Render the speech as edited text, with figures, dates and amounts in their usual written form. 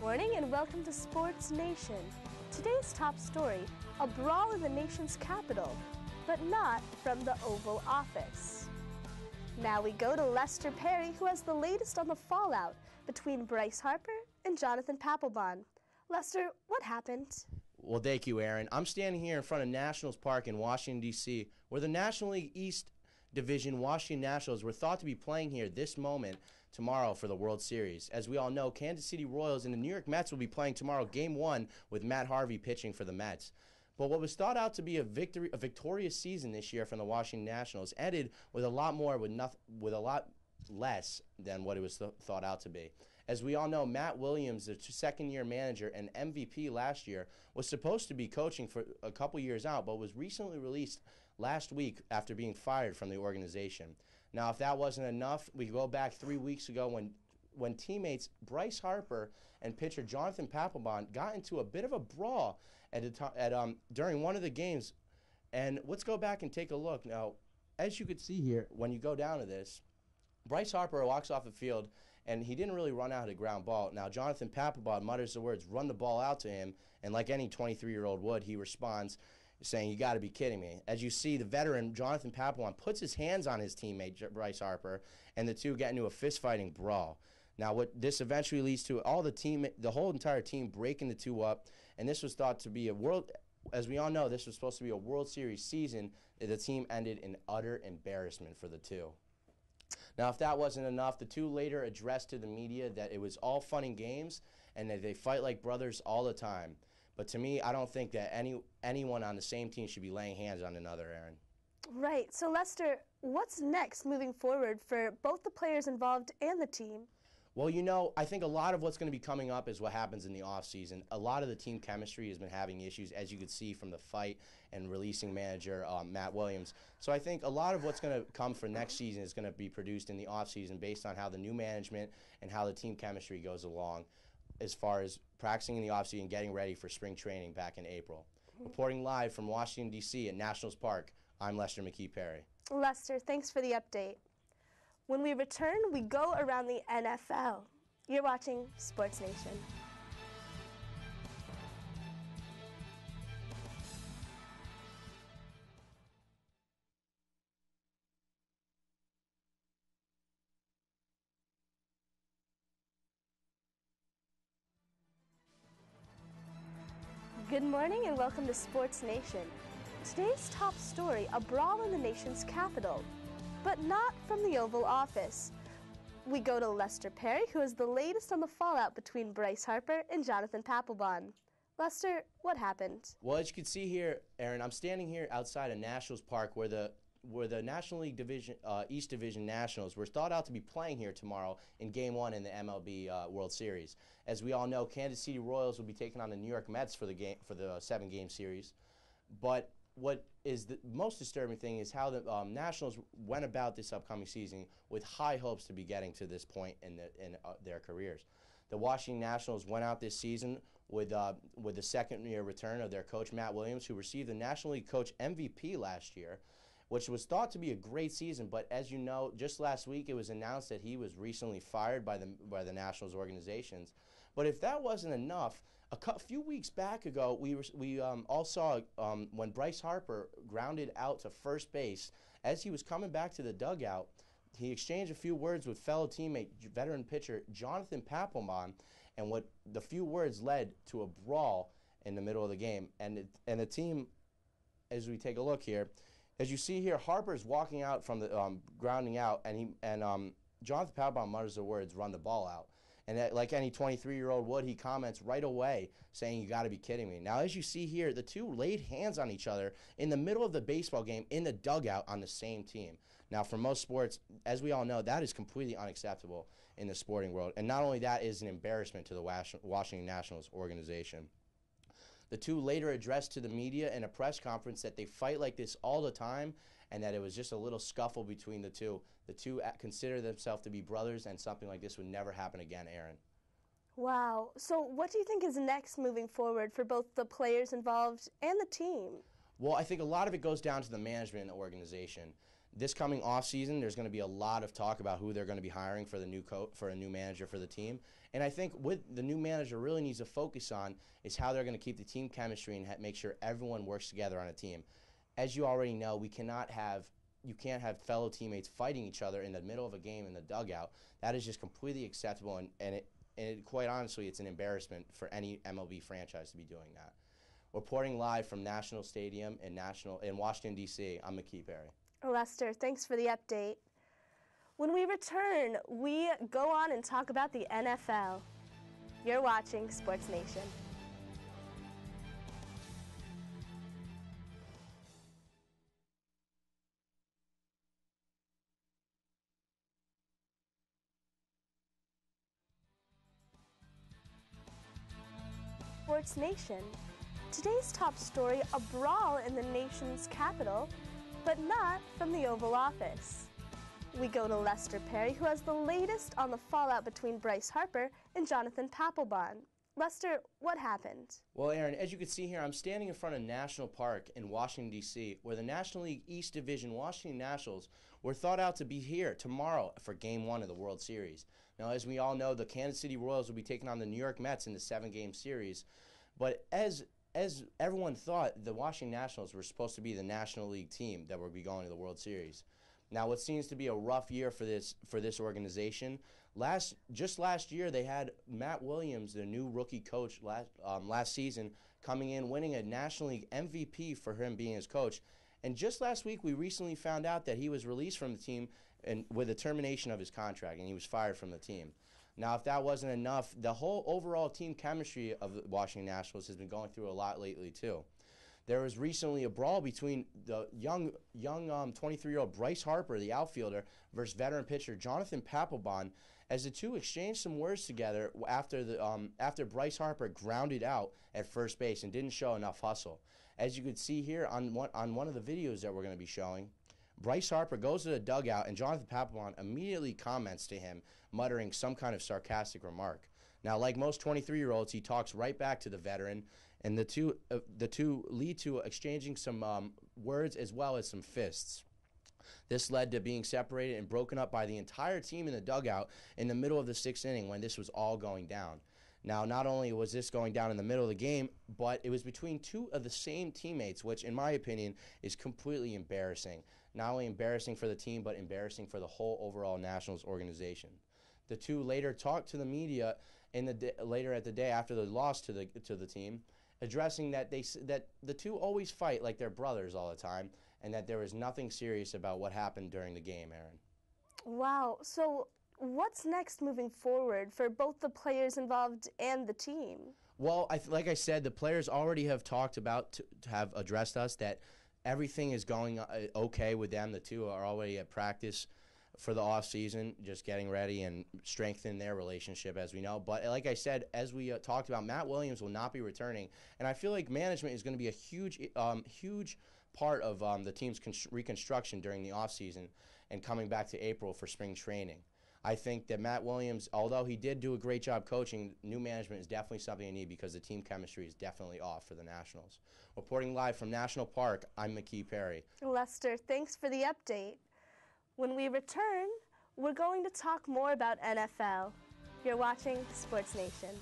Morning and welcome to Sports Nation. Today's top story, a brawl in the nation's capital, but not from the Oval Office. Now we go to Lester Perry, who has the latest on the fallout between Bryce Harper and Jonathan Papelbon. Lester, what happened? Well, thank you, Aaron. I'm standing here in front of Nationals Park in Washington, D.C., where the National League East Division Washington Nationals were thought to be playing here this moment tomorrow for the World Series. As we all know, Kansas City Royals and the New York Mets will be playing tomorrow Game 1 with Matt Harvey pitching for the Mets. But what was thought out to be a victorious season this year from the Washington Nationals ended with a lot less than what it was thought out to be. As we all know, Matt Williams, the second-year manager and MVP last year, was supposed to be coaching for a couple years out, but was recently released last week after being fired from the organization. Now, if that wasn't enough, we go back 3 weeks ago when teammates Bryce Harper and pitcher Jonathan Papelbon got into a bit of a brawl during one of the games. And let's go back and take a look. Now, as you could see here, when you go down to this, Bryce Harper walks off the field, and he didn't really run out a ground ball. Now, Jonathan Papelbon mutters the words, "Run the ball out" to him, and like any 23-year-old would, he responds, saying, "You got to be kidding me." As you see, the veteran Jonathan Papelbon puts his hands on his teammate Bryce Harper, and the two get into a fist-fighting brawl. Now, what this eventually leads to, the whole entire team breaking the two up, and this was thought to be as we all know, this was supposed to be a World Series season. The team ended in utter embarrassment for the two. Now, if that wasn't enough, the two later addressed to the media that it was all fun and games and that they fight like brothers all the time. But to me, I don't think that anyone on the same team should be laying hands on another, Aaron. Right. So, Lester, what's next moving forward for both the players involved and the team? Well, you know, I think a lot of what's going to be coming up is what happens in the offseason. A lot of the team chemistry has been having issues, as you could see from the fight and releasing manager Matt Williams. So I think a lot of what's going to come for next season is going to be produced in the offseason based on how the new management and how the team chemistry goes along as far as practicing in the offseason and getting ready for spring training back in April. Reporting live from Washington, D.C. at Nationals Park, I'm Lester McKie Perry. Lester, thanks for the update. When we return, we go around the NFL. You're watching Sports Nation. Good morning and welcome to Sports Nation. Today's top story, a brawl in the nation's capital, but not from the Oval Office. We go to Lester Perry, who has the latest on the fallout between Bryce Harper and Jonathan Papelbon. Lester, what happened? Well, as you can see here, Aaron, I'm standing here outside of Nationals Park where the National League Division, East Division Nationals were thought out to be playing here tomorrow in Game 1 in the MLB World Series. As we all know, Kansas City Royals will be taking on the New York Mets for the 7-game series. But what is the most disturbing thing is how the Nationals went about this upcoming season with high hopes to be getting to this point in their careers. The Washington Nationals went out this season with the second-year return of their coach Matt Williams, who received the National League Coach MVP last year, which was thought to be a great season. But as you know, just last week it was announced that he was recently fired by the Nationals organizations. But if that wasn't enough, a few weeks back ago, we all saw when Bryce Harper grounded out to first base. As he was coming back to the dugout, he exchanged a few words with fellow teammate, veteran pitcher Jonathan Papelbon, and the few words led to a brawl in the middle of the game. And the team, as we take a look here, as you see here, Harper's walking out from the grounding out, and Jonathan Papelbon mutters the words, "Run the ball out." And like any 23-year-old would, he comments right away saying, "You got to be kidding me." Now, as you see here, the two laid hands on each other in the middle of the baseball game in the dugout on the same team. Now, for most sports, as we all know, that is completely unacceptable in the sporting world. And not only that, is an embarrassment to the Washington Nationals organization. The two later addressed to the media in a press conference that they fight like this all the time and that it was just a little scuffle between the two. The two consider themselves to be brothers, and something like this would never happen again, Aaron. Wow. So what do you think is next moving forward for both the players involved and the team? Well, I think a lot of it goes down to the management and the organization. This coming off season, there's going to be a lot of talk about who they're going to be hiring for the new for a new manager for the team. And I think what the new manager really needs to focus on is how they're going to keep the team chemistry and make sure everyone works together on a team. As you already know, you can't have fellow teammates fighting each other in the middle of a game in the dugout. That is just completely acceptable, and quite honestly, it's an embarrassment for any MLB franchise to be doing that. Reporting live from National Stadium in Washington, D.C., I'm McKie. Lester, thanks for the update. When we return, we go on and talk about the NFL. You're watching Sports Nation. Sports Nation. Today's top story, a brawl in the nation's capital, but not from the Oval Office. We go to Lester Perry, who has the latest on the fallout between Bryce Harper and Jonathan Papelbon. Lester, what happened? Well, Aaron, as you can see here, I'm standing in front of National Park in Washington, D.C., where the National League East Division Washington Nationals were thought out to be here tomorrow for Game 1 of the World Series. Now, as we all know, the Kansas City Royals will be taking on the New York Mets in the 7-game series. But as everyone thought, the Washington Nationals were supposed to be the National League team that would be going to the World Series. Now, what seems to be a rough year for this organization. Just last year, they had Matt Williams, the new rookie coach last season, coming in, winning a National League MVP for him being his coach. And just last week, we recently found out that he was released from the team and with a termination of his contract, and he was fired from the team. Now, if that wasn't enough, the whole overall team chemistry of the Washington Nationals has been going through a lot lately, too. There was recently a brawl between the young 23-year-old Bryce Harper, the outfielder, versus veteran pitcher Jonathan Papelbon, as the two exchanged some words together after Bryce Harper grounded out at first base and didn't show enough hustle. As you can see here on one of the videos that we're going to be showing, Bryce Harper goes to the dugout, and Jonathan Papelbon immediately comments to him, muttering some kind of sarcastic remark. Now, like most 23-year-olds, he talks right back to the veteran, and the two lead to exchanging some words as well as some fists. This led to being separated and broken up by the entire team in the dugout in the middle of the 6th inning when this was all going down. Now, not only was this going down in the middle of the game, but it was between two of the same teammates, which, in my opinion, is completely embarrassing. Not only embarrassing for the team, but embarrassing for the whole overall Nationals organization. The two later talked to the media later at the day after the loss to the team, addressing that that the two always fight like they're brothers all the time, and that there was nothing serious about what happened during the game, Aaron. Wow. So what's next moving forward for both the players involved and the team? Well, like I said, the players already have talked about to have addressed us that everything is going okay with them. The two are already at practice for the off season, just getting ready and strengthening their relationship, as we know. But like I said, as we talked about, Matt Williams will not be returning, and I feel like management is going to be a huge part of the team's reconstruction during the off season and coming back to April for spring training. I think that Matt Williams, although he did do a great job coaching, new management is definitely something you need because the team chemistry is definitely off for the Nationals. Reporting live from National Park, I'm McKie Perry. Lester, thanks for the update. When we return, we're going to talk more about NFL. You're watching Sports Nation.